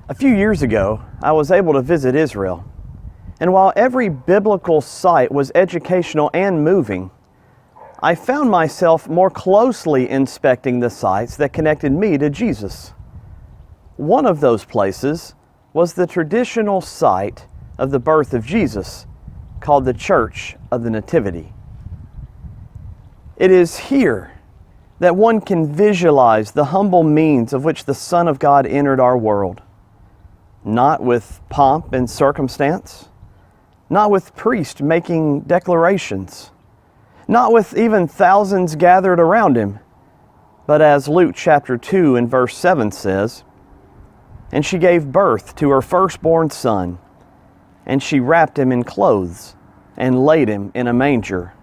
A few years ago, I was able to visit Israel, and while every biblical site was educational and moving, I found myself more closely inspecting the sites that connected me to Jesus. One of those places was the traditional site of the birth of Jesus, called the Church of the Nativity. It is here that one can visualize the humble means of which the Son of God entered our world. Not with pomp and circumstance, not with priests making declarations, not with even thousands gathered around him, but as Luke chapter 2 and verse 7 says, "And she gave birth to her firstborn son, and she wrapped him in clothes and laid him in a manger,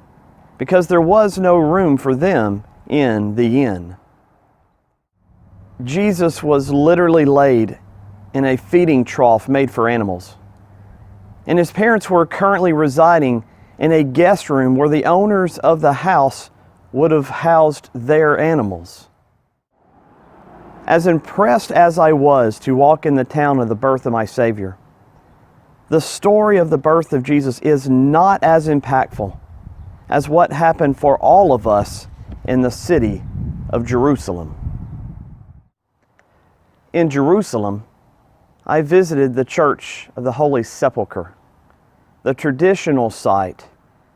because there was no room for them in the inn." Jesus was literally laid in a feeding trough made for animals, and his parents were currently residing in a guest room where the owners of the house would have housed their animals. As impressed as I was to walk in the town of the birth of my Savior, the story of the birth of Jesus is not as impactful as what happened for all of us in the city of Jerusalem. In Jerusalem, I visited the Church of the Holy Sepulchre, the traditional site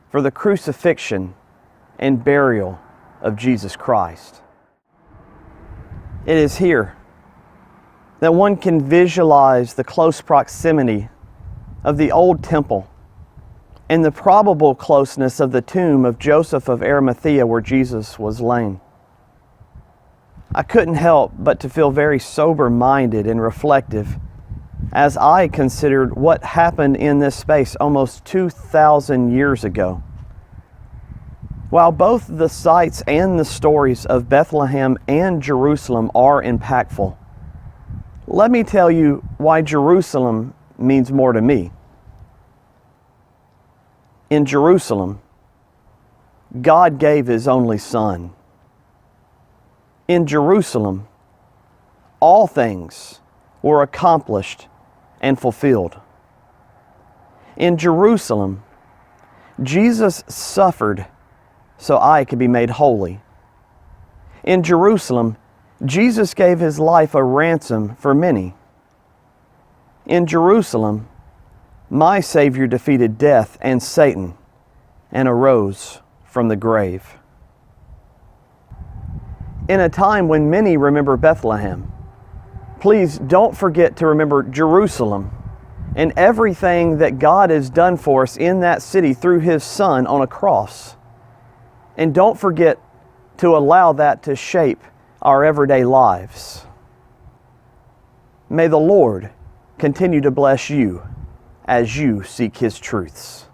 for the crucifixion and burial of Jesus Christ. It is here that one can visualize the close proximity of the old temple and the probable closeness of the tomb of Joseph of Arimathea where Jesus was laid. I couldn't help but to feel very sober-minded and reflective as I considered what happened in this space almost 2,000 years ago. While both the sites and the stories of Bethlehem and Jerusalem are impactful, let me tell you why Jerusalem means more to me. In Jerusalem, God gave His only Son. In Jerusalem, all things were accomplished and fulfilled. In Jerusalem, Jesus suffered so I could be made holy. In Jerusalem, Jesus gave His life a ransom for many. In Jerusalem, my Savior defeated death and Satan and arose from the grave. In a time when many remember Bethlehem, please don't forget to remember Jerusalem and everything that God has done for us in that city through His Son on a cross. And don't forget to allow that to shape our everyday lives. May the Lord continue to bless you as you seek His truths.